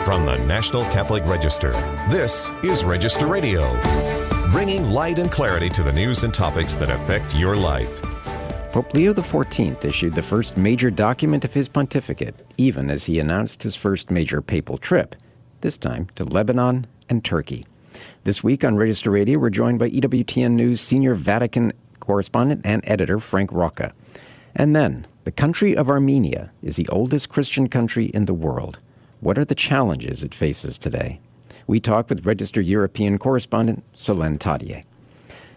From the National Catholic Register, this is Register Radio, bringing light and clarity to the news and topics that affect your life. Pope Leo XIV issued the first major document of his pontificate, even as he announced his first major papal trip, this time to Lebanon and Turkey. This week on Register Radio, we're joined by EWTN News senior Vatican correspondent and editor Frank Rocca. And then, the country of Armenia is the oldest Christian country in the world. What are the challenges it faces today? We talk with Register European correspondent Solene Tadie.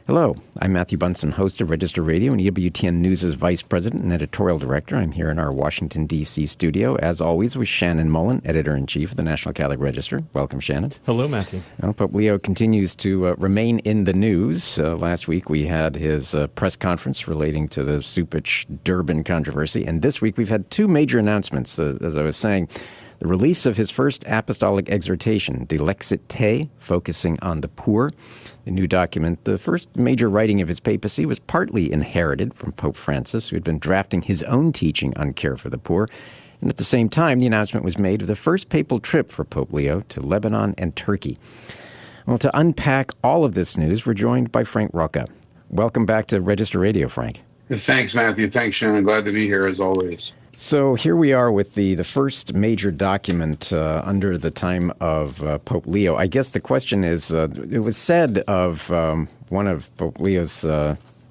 Hello, I'm Matthew Bunson, host of Register Radio and EWTN News' vice president and editorial director. I'm here in our Washington, D.C. studio, as always, with Shannon Mullen, editor-in-chief of the National Catholic Register. Welcome, Shannon. Hello, Matthew. Well, Pope Leo continues to remain in the news. Last week we had his press conference relating to the Supich-Durbin controversy, and this week we've had two major announcements, as I was saying. The release of his first apostolic exhortation, De Lexit Te, focusing on the poor. The new document, the first major writing of his papacy, was partly inherited from Pope Francis, who had been drafting his own teaching on care for the poor. And at the same time, the announcement was made of the first papal trip for Pope Leo to Lebanon and Turkey. Well, to unpack all of this news, we're joined by Frank Rocca. Welcome back to Register Radio, Frank. Thanks, Matthew. Thanks, Shannon. Glad to be here, as always. So here we are with the first major document under the time of Pope Leo. I guess the question is, it was said of one of Pope Leo's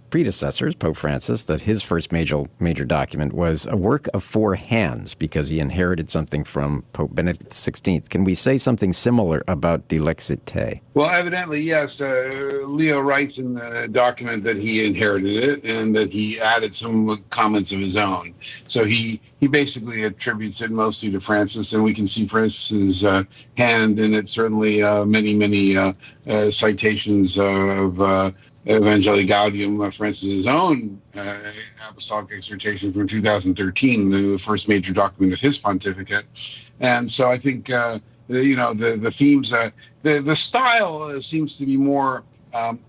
predecessors, Pope Francis, that his first major document was a work of four hands because he inherited something from Pope Benedict XVI. Can we say something similar about De Lexit Te? Well, evidently, yes. Leo writes in the document that he inherited it and that he added some comments of his own. So he basically attributes it mostly to Francis, and we can see Francis's hand in it. Certainly, many citations of Evangelii Gaudium, Francis's own apostolic exhortation from 2013, the first major document of his pontificate. And so I think the themes, the style seems to be more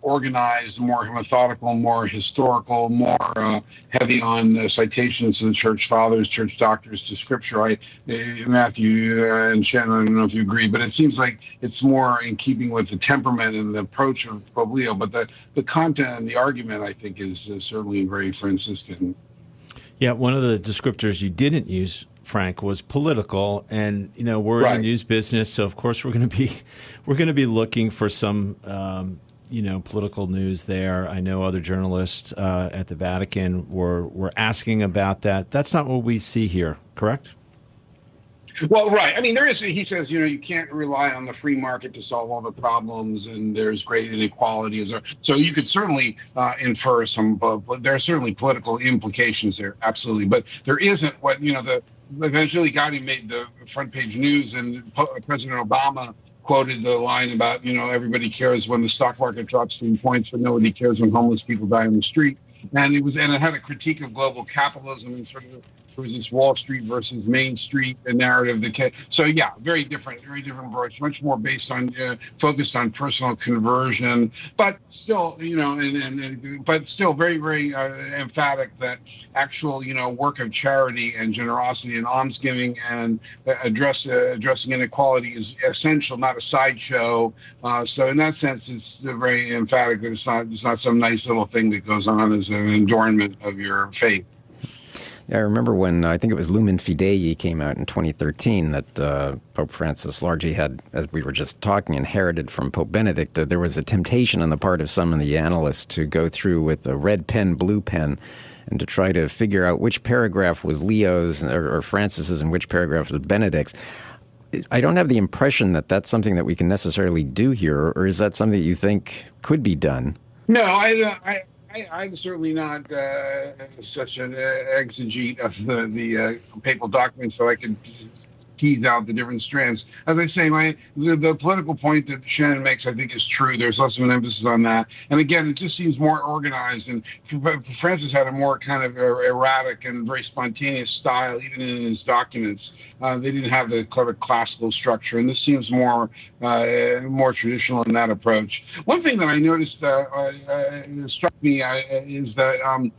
organized, more methodical, more historical, more heavy on citations to the church fathers, church doctors, to scripture. Matthew and Shannon, I don't know if you agree, but it seems like it's more in keeping with the temperament and the approach of Pope Leo. But the content and the argument, I think, is certainly very Franciscan. Yeah, one of the descriptors you didn't use, Frank, was political, and we're in the news business, so of course we're going to be looking for some political news there. I know other journalists at the Vatican were asking about that. That's not what we see here, correct? Well, right. I mean, he says, you can't rely on the free market to solve all the problems, and there's great inequality. So you could certainly infer there are certainly political implications there, absolutely. But there isn't what, the Evangelii Gaudium made the front page news, and President Obama quoted the line about, everybody cares when the stock market drops 3 points, but nobody cares when homeless people die on the street. And it had a critique of global capitalism, and sort of there was this Wall Street versus Main Street narrative. So yeah, very different approach, much more based on focused on personal conversion, but still, but still very, very emphatic that actual, work of charity and generosity and almsgiving and addressing inequality is essential, not a sideshow. So in that sense, it's very emphatic that it's not some nice little thing that goes on as an adornment of your faith. Yeah, I remember when, I think it was Lumen Fidei came out in 2013, that Pope Francis largely had, as we were just talking, inherited from Pope Benedict. There was a temptation on the part of some of the analysts to go through with a red pen, blue pen, and to try to figure out which paragraph was Leo's or Francis's and which paragraph was Benedict's. I don't have the impression that that's something that we can necessarily do here, or is that something that you think could be done? No, I'm certainly not such an exegete of the papal documents, so I can tease out the different strands. As I say, the political point that Shannon makes, I think, is true. There's less of an emphasis on that. And again, it just seems more organized. And Francis had a more kind of erratic and very spontaneous style, even in his documents. They didn't have the clever classical structure. And this seems more traditional in that approach. One thing that I noticed struck me is that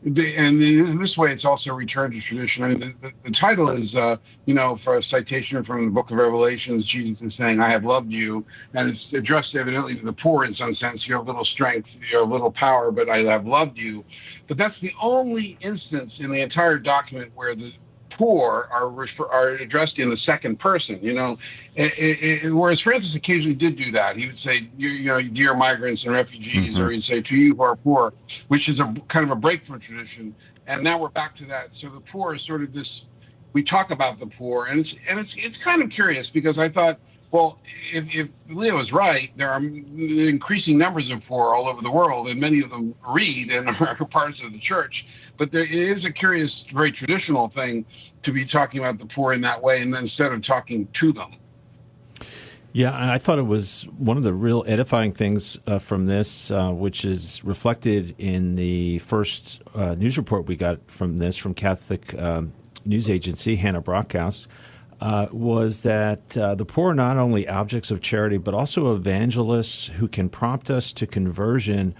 in this way, it's also returned to tradition. I mean, the title is, for a citation from the Book of Revelations, Jesus is saying, "I have loved you," and it's addressed evidently to the poor in some sense. You have little strength, you have little power, but I have loved you. But that's the only instance in the entire document where the poor are addressed in the second person, whereas Francis occasionally did do that. He would say, dear migrants and refugees, or he'd say, to you who are poor, which is a kind of a break from tradition. And now we're back to that. So the poor is sort of this, we talk about the poor, and it's kind of curious, because I thought, well, if Leo is right, there are increasing numbers of poor all over the world, and many of them read and are parts of the church. But there is a curious, very traditional thing to be talking about the poor in that way, and then instead of talking to them. Yeah, I thought it was one of the real edifying things from this, which is reflected in the first news report we got from this, from Catholic news agency, Hannah Brockhouse, was that the poor are not only objects of charity, but also evangelists who can prompt us to conversion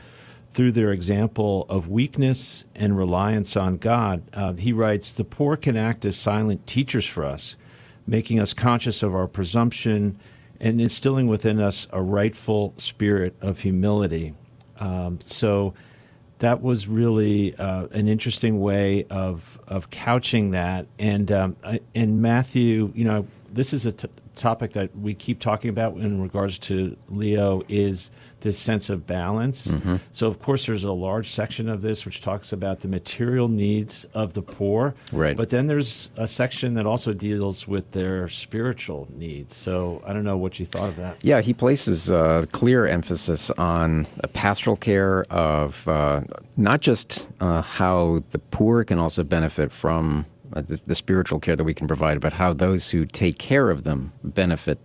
through their example of weakness and reliance on God. He writes, the poor can act as silent teachers for us, making us conscious of our presumption and instilling within us a rightful spirit of humility. So that was really an interesting way of couching that. And Matthew, this is a topic that we keep talking about in regards to Leo, is this sense of balance. Mm-hmm. So, of course, there's a large section of this which talks about the material needs of the poor. Right. But then there's a section that also deals with their spiritual needs. So I don't know what you thought of that. Yeah, he places a clear emphasis on a pastoral care of not just how the poor can also benefit from the spiritual care that we can provide, but how those who take care of them benefit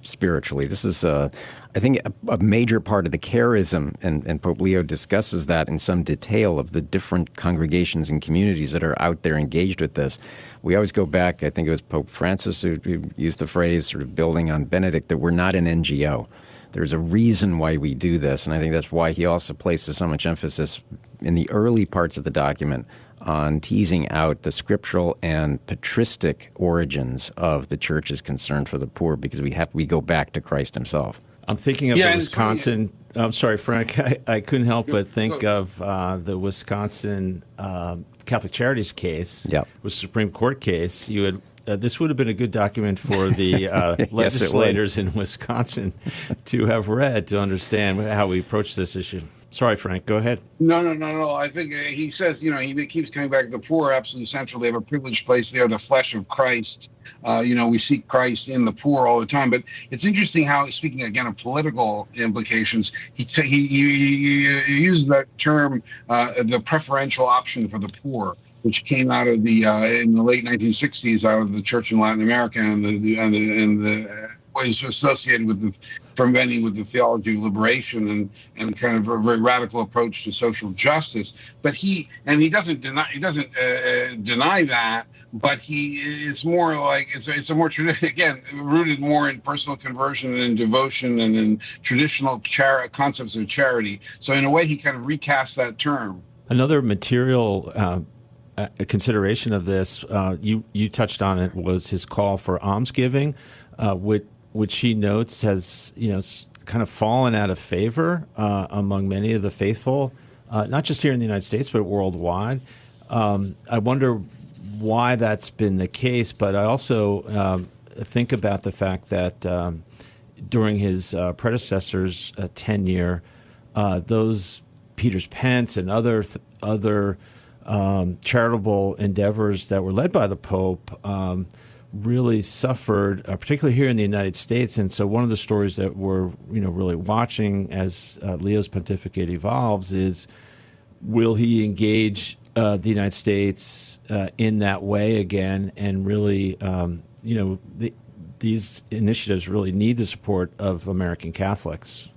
spiritually. This is, I think, a major part of the charism, and Pope Leo discusses that in some detail of the different congregations and communities that are out there engaged with this. We always go back, I think it was Pope Francis who used the phrase, sort of building on Benedict, that we're not an NGO. There's a reason why we do this, and I think that's why he also places so much emphasis in the early parts of the document on teasing out the scriptural and patristic origins of the church's concern for the poor, because we go back to Christ himself. I'm thinking of the Wisconsin. I'm sorry, Frank. I couldn't help but think of the Wisconsin Catholic Charities case, was Supreme Court case. You had this would have been a good document for the legislators in Wisconsin to have read to understand how we approach this issue. Sorry, Frank, go ahead. No. I think he says, he keeps coming back to the poor, absolutely essential. They have a privileged place. They are the flesh of Christ. We seek Christ in the poor all the time. But it's interesting how, speaking again of political implications, he uses that term, the preferential option for the poor, which came out of the in the late 1960s out of the church in Latin America, and the was associated with from many with the theology of liberation and kind of a very radical approach to social justice. But he doesn't deny that, but it's more like it's a more again rooted more in personal conversion and in devotion and in traditional concepts of charity. So in a way, he kind of recasts that term. Another material a consideration of this, you touched on it, was his call for almsgiving, which he notes has kind of fallen out of favor among many of the faithful, not just here in the United States but worldwide. I wonder why that's been the case, but I also think about the fact that during his predecessor's tenure, those Peter's Pence and other charitable endeavors that were led by the Pope really suffered, particularly here in the United States. And so one of the stories that we're really watching as Leo's pontificate evolves is, will he engage the United States in that way again? And really, these initiatives really need the support of American Catholics.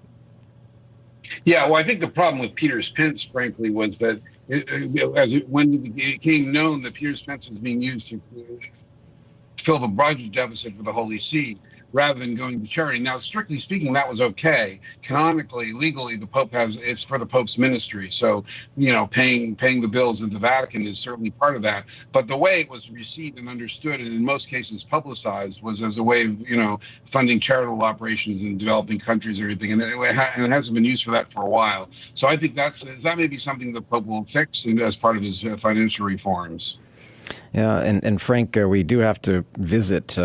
Yeah, well, I think the problem with Peter's Pence, frankly, was that when it became known that Peter's Pence was being used fill the budget deficit for the Holy See, rather than going to charity. Now, strictly speaking, that was okay. Canonically, legally, the Pope it's for the Pope's ministry. So, paying the bills of the Vatican is certainly part of that. But the way it was received and understood, and in most cases publicized, was as a way of, funding charitable operations in developing countries and everything. And it hasn't been used for that for a while. So I think that may be something the Pope will fix as part of his financial reforms. Yeah, and Frank, we do have to visit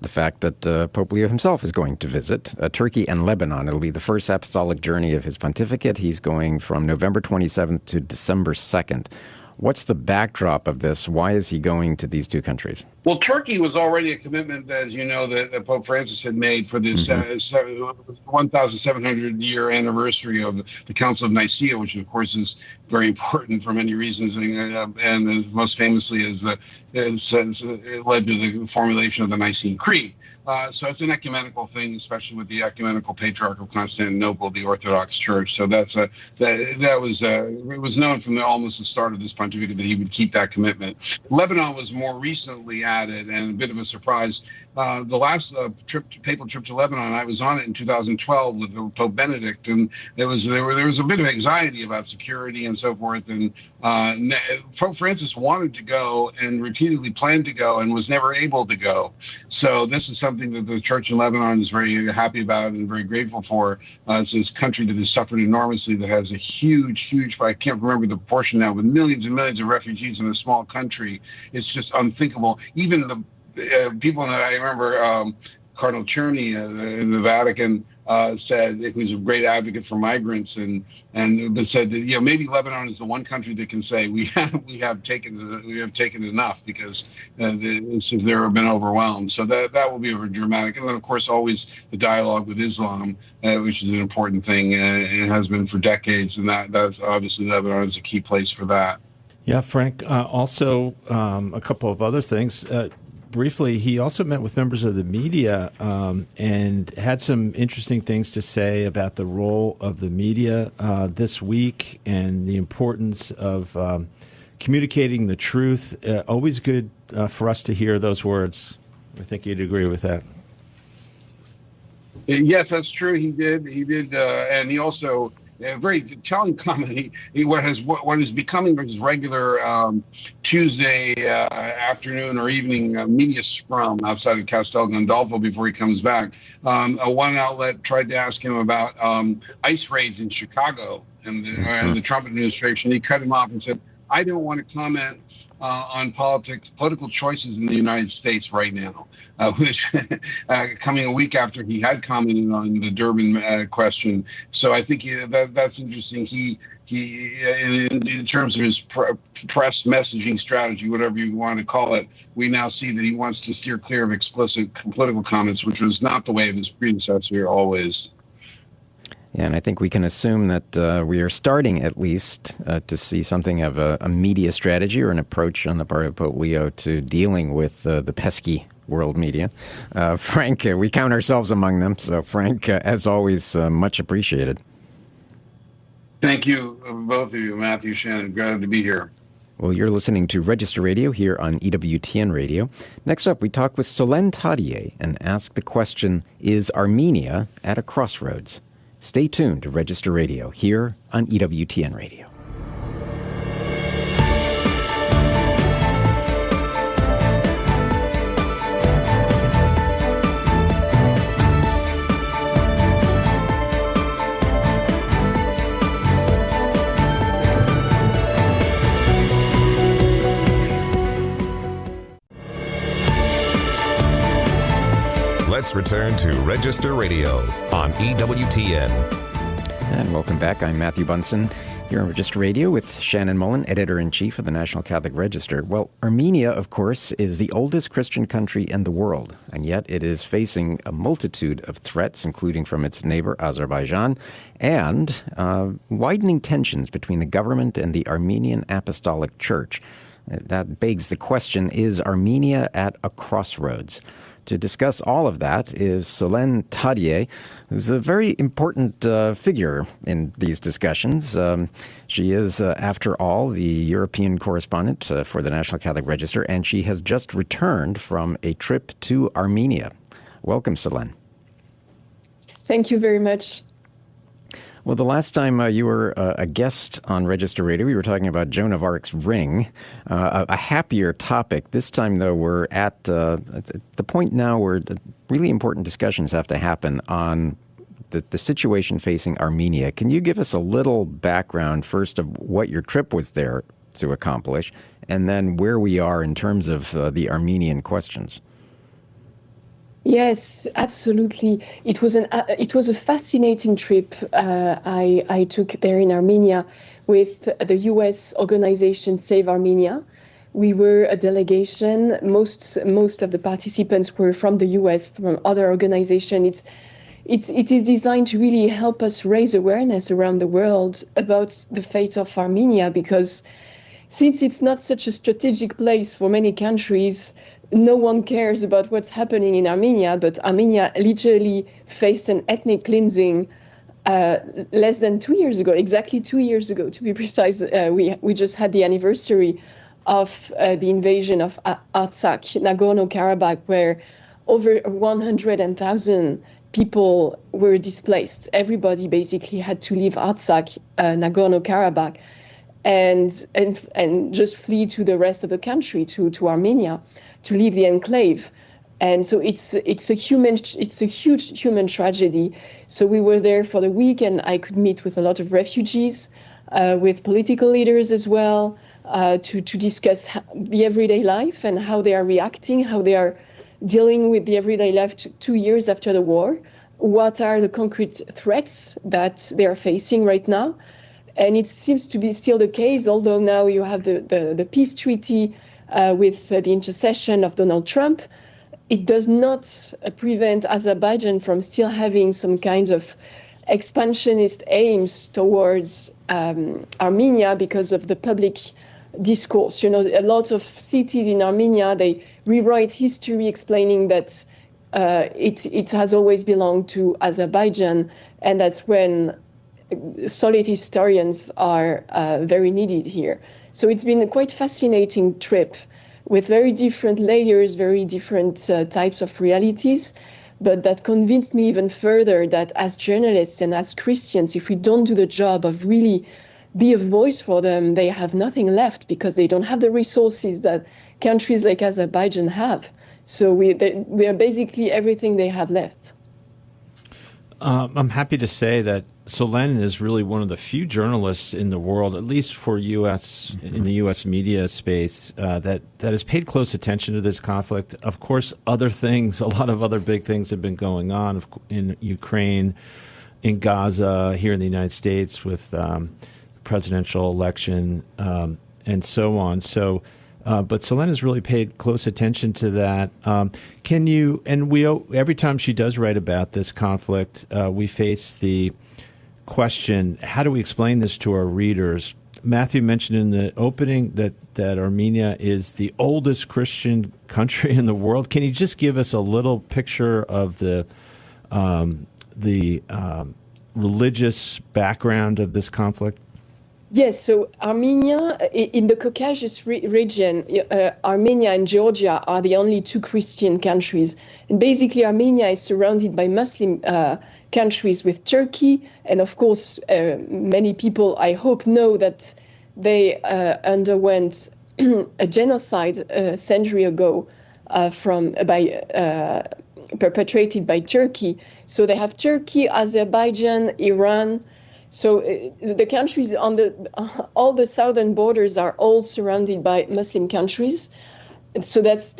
the fact that Pope Leo himself is going to visit Turkey and Lebanon. It'll be the first apostolic journey of his pontificate. He's going from November 27th to December 2nd. What's the backdrop of this? Why is he going to these two countries? Well, Turkey was already a commitment, as you know, that Pope Francis had made for this 1,700-year anniversary of the Council of Nicaea, which, of course, is very important for many reasons, and most famously it led to the formulation of the Nicene Creed. So it's an ecumenical thing, especially with the ecumenical Patriarch of Constantinople, the Orthodox Church. So it was known from almost the start of this pontificate that he would keep that commitment. Lebanon was more recently added, and a bit of a surprise. The last papal trip to Lebanon, I was on it in 2012 with Pope Benedict, and there was a bit of anxiety about security and so forth. And Pope Francis wanted to go and repeatedly planned to go and was never able to go. So this is something that the Church in Lebanon is very happy about and very grateful for. It's this country that has suffered enormously, that has a huge, I can't remember the proportion now, with millions and millions of refugees in a small country. It's just unthinkable. Even the people that I remember, Cardinal Czerny in the Vatican said he was a great advocate for migrants, and said that maybe Lebanon is the one country that can say we have taken enough, because they've been overwhelmed. So that will be very dramatic. And then of course always the dialogue with Islam, which is an important thing, and has been for decades. And that's obviously Lebanon is a key place for that. Yeah, Frank. Also, a couple of other things. Briefly, he also met with members of the media and had some interesting things to say about the role of the media this week and the importance of communicating the truth. Always good for us to hear those words. I think you'd agree with that. Yes, that's true. He did, and he also. A very telling comment. What is becoming his regular Tuesday afternoon or evening media scrum outside of Castel Gandolfo before he comes back. One outlet tried to ask him about ICE raids in Chicago and the Trump administration. He cut him off and said, "I don't want to comment on political choices in the United States right now," which coming a week after he had commented on the Durban question. So I think that's interesting. He in terms of his press messaging strategy, whatever you want to call it, we now see that he wants to steer clear of explicit political comments, which was not the way of his predecessor always. Yeah, and I think we can assume that we are starting, at least, to see something of a media strategy or an approach on the part of Pope Leo to dealing with the pesky world media. Frank, we count ourselves among them. So, Frank, as always, much appreciated. Thank you, both of you, Matthew, Shannon. Glad to be here. Well, you're listening to Register Radio here on EWTN Radio. Next up, we talk with Solene Tadie and ask the question, is Armenia at a crossroads? Stay tuned to Register Radio here on EWTN Radio. Let's return to Register Radio on EWTN. And welcome back. I'm Matthew Bunson here on Register Radio with Shannon Mullen, Editor-in-Chief of the National Catholic Register. Well, Armenia, of course, is the oldest Christian country in the world, and yet it is facing a multitude of threats, including from its neighbor Azerbaijan, and widening tensions between the government and the Armenian Apostolic Church. That begs the question, is Armenia at a crossroads? To discuss all of that is Solene Tadie, who's a very important figure in these discussions. She is, after all, the European correspondent for the National Catholic Register, and she has just returned from a trip to Armenia. Welcome, Solene. Thank you very much. Well, the last time you were a guest on Register Radio, we were talking about Joan of Arc's ring, a happier topic. This time, though, we're at the point now where really important discussions have to happen on the situation facing Armenia. Can you give us a little background first of what your trip was there to accomplish, and then where we are in terms of the Armenian questions? Yes, absolutely. It was a fascinating trip I took there in Armenia with the U.S. organization Save Armenia. We were a delegation. Most of the participants were from the U.S., from other organizations. It is designed to really help us raise awareness around the world about the fate of Armenia, because since it's not such a strategic place for many countries, no one cares about what's happening in Armenia, but Armenia literally faced an ethnic cleansing less than 2 years ago, exactly 2 years ago, to be precise. We just had the anniversary of the invasion of Artsakh, Nagorno-Karabakh, where over 100,000 people were displaced. Everybody basically had to leave Artsakh, Nagorno-Karabakh, and just flee to the rest of the country, to Armenia, to leave the enclave. And so it's a huge human tragedy. So we were there for the week, and I could meet with a lot of refugees, with political leaders as well, to discuss the everyday life and how they are reacting, how they are dealing with the everyday life 2 years after the war. What are the concrete threats that they are facing right now? And it seems to be still the case, although now you have the peace treaty with the intercession of Donald Trump. It does not prevent Azerbaijan from still having some kinds of expansionist aims towards Armenia because of the public discourse. You know, a lot of cities in Armenia, they rewrite history explaining that it has always belonged to Azerbaijan, and that's when solid historians are very needed here. So it's been a quite fascinating trip with very different layers, very different types of realities, but that convinced me even further that as journalists and as Christians, if we don't do the job of really be a voice for them, they have nothing left because they don't have the resources that countries like Azerbaijan have. So we are basically everything they have left. I'm happy to say that Solene is really one of the few journalists in the world, at least for in the U.S. media space, that has paid close attention to this conflict. Of course, a lot of other big things have been going on in Ukraine, in Gaza, here in the United States with the presidential election, and so on. So, but Solene has really paid close attention to that. Every time she does write about this conflict, we face the question, how do we explain this to our readers? Matthew mentioned in the opening that Armenia is the oldest Christian country in the world. Can you just give us a little picture of the religious background of this conflict? Yes, so Armenia, in the Caucasus region, Armenia and Georgia are the only two Christian countries. And basically, Armenia is surrounded by Muslim countries with Turkey. And of course, many people, I hope, know that they underwent a genocide a century ago perpetrated by Turkey. So they have Turkey, Azerbaijan, Iran. So the countries on all the southern borders are all surrounded by Muslim countries. So it's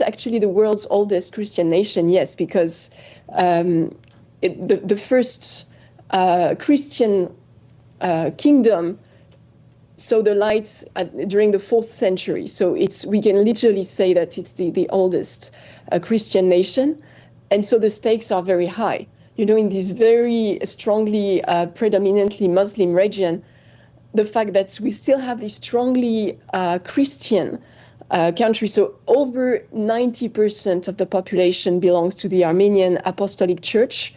actually the world's oldest Christian nation, yes, because the first Christian kingdom saw the light during the 4th century. So we can literally say that it's the oldest Christian nation, and so the stakes are very high. You know, in this very strongly, predominantly Muslim region, the fact that we still have this strongly Christian country. So over 90% of the population belongs to the Armenian Apostolic Church.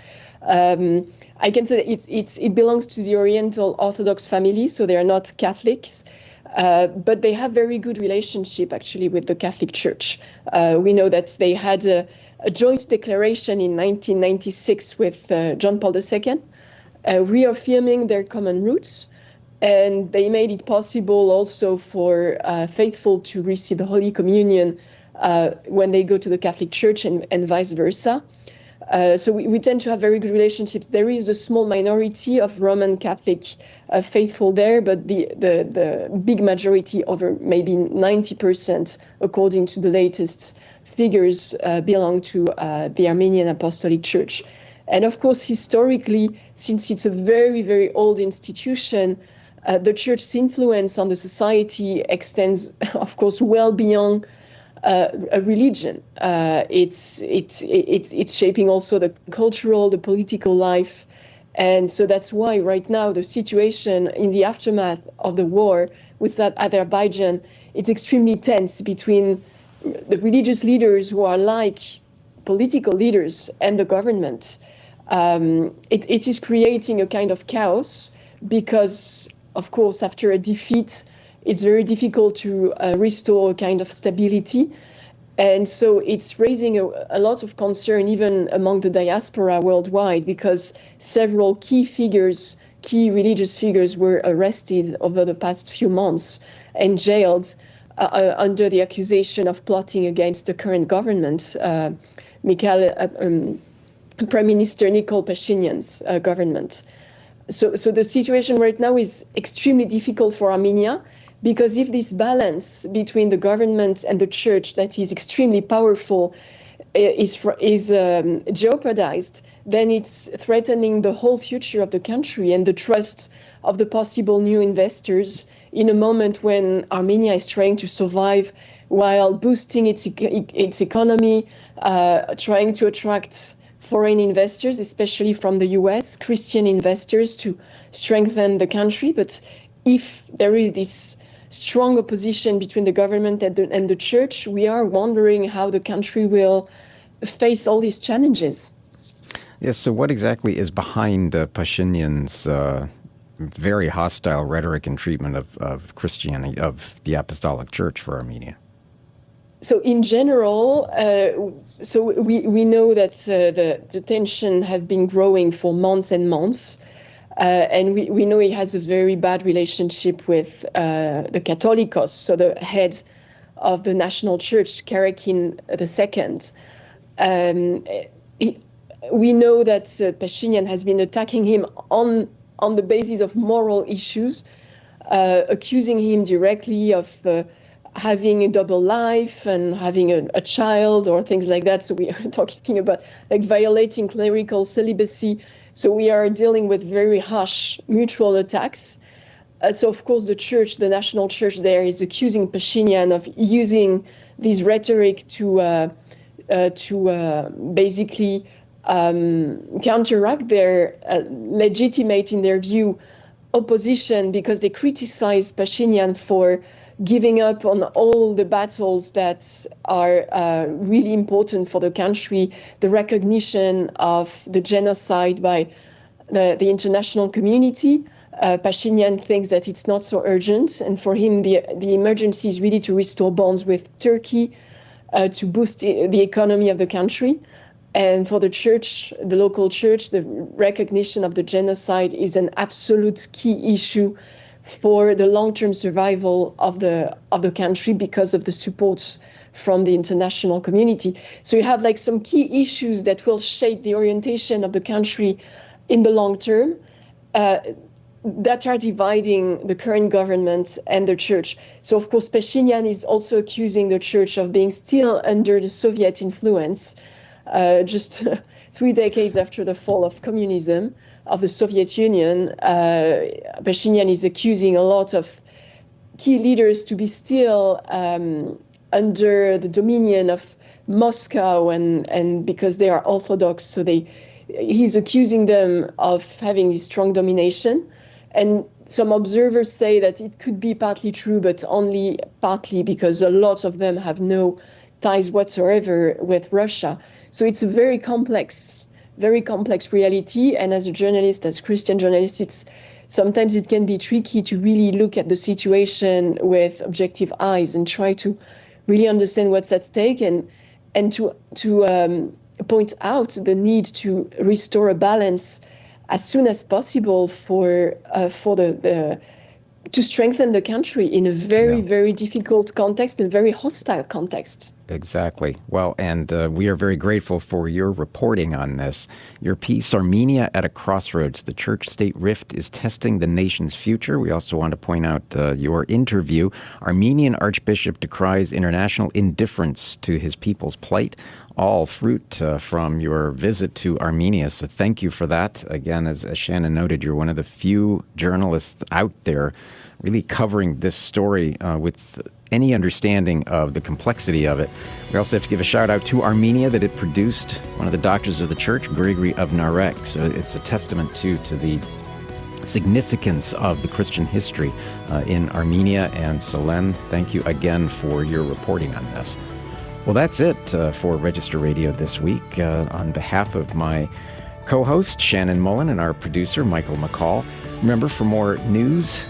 I can say that it belongs to the Oriental Orthodox family, so they are not Catholics, but they have very good relationship actually with the Catholic Church. We know that they had a joint declaration in 1996 with John Paul II, reaffirming their common roots, and they made it possible also for faithful to receive the Holy Communion when they go to the Catholic Church and vice versa. So we tend to have very good relationships. There is a small minority of Roman Catholic faithful there, but the big majority, over maybe 90%, according to the latest figures, belong to the Armenian Apostolic Church. And of course, historically, since it's a very, very old institution, the church's influence on the society extends, of course, well beyond a religion. It's shaping also the cultural, the political life. And so that's why right now the situation in the aftermath of the war with Azerbaijan, it's extremely tense between the religious leaders who are like political leaders and the government. It is creating a kind of chaos because, of course, after a defeat, it's very difficult to restore a kind of stability. And so it's raising a lot of concern even among the diaspora worldwide, because several key religious figures were arrested over the past few months and jailed under the accusation of plotting against the current government, Prime Minister Nikol Pashinyan's government. So the situation right now is extremely difficult for Armenia, because if this balance between the government and the church, that is extremely powerful, is jeopardized, then it's threatening the whole future of the country and the trust of the possible new investors in a moment when Armenia is trying to survive while boosting its economy, trying to attract foreign investors, especially from the US, Christian investors, to strengthen the country. But if there is this strong opposition between the government and the church, we are wondering how the country will face all these challenges. Yes, so what exactly is behind Pashinyan's very hostile rhetoric and treatment of Christianity, of the Apostolic Church for Armenia? So in general, we know that the tension have been growing for months and months. And we know he has a very bad relationship with the Catholicos, so the head of the national church, Karakin II. We know that Pashinyan has been attacking him on the basis of moral issues, accusing him directly of having a double life and having a child or things like that. So we are talking about like violating clerical celibacy. So we are dealing with very harsh mutual attacks. So of course the church, the national church there, is accusing Pashinyan of using this rhetoric to basically counteract their legitimate, in their view, opposition, because they criticize Pashinyan for giving up on all the battles that are really important for the country, the recognition of the genocide by the international community. Pashinyan thinks that it's not so urgent, and for him the emergency is really to restore bonds with Turkey, to boost the economy of the country. And for the church, the local church, the recognition of the genocide is an absolute key issue for the long-term survival of the country, because of the support from the international community. So you have like some key issues that will shape the orientation of the country in the long term, that are dividing the current government and the church. So of course Pashinyan is also accusing the church of being still under the Soviet influence, just 3 decades after the fall of communism, of the Soviet Union. Pashinyan is accusing a lot of key leaders to be still under the dominion of Moscow, and because they are Orthodox, so he's accusing them of having this strong domination. And some observers say that it could be partly true, but only partly, because a lot of them have no ties whatsoever with Russia. So it's a very complex reality. And as a journalist, as Christian journalist, sometimes it can be tricky to really look at the situation with objective eyes and try to really understand what's at stake, and to point out the need to restore a balance as soon as possible for the to strengthen the country in a very difficult context, a very hostile context. Exactly. Well, and we are very grateful for your reporting on this. Your piece, Armenia at a Crossroads, the church-state rift is testing the nation's future. We also want to point out your interview. Armenian Archbishop decries international indifference to his people's plight. All fruit from your visit to Armenia. So thank you for that. Again, as Shannon noted, you're one of the few journalists out there really covering this story with any understanding of the complexity of it. We also have to give a shout out to Armenia that it produced one of the doctors of the church, Gregory of Narek. So it's a testament to the significance of the Christian history in Armenia and Solene. Thank you again for your reporting on this. Well, that's it for Register Radio this week. On behalf of my co-host, Shannon Mullen, and our producer, Michael McCall, remember, for more news,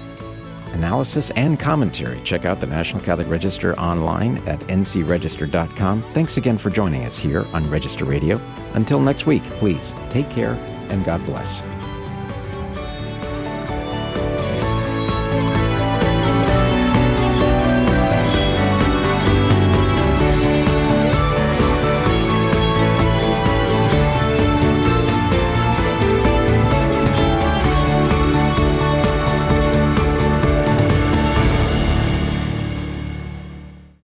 analysis, and commentary, check out the National Catholic Register online at ncregister.com. Thanks again for joining us here on Register Radio. Until next week, please take care and God bless.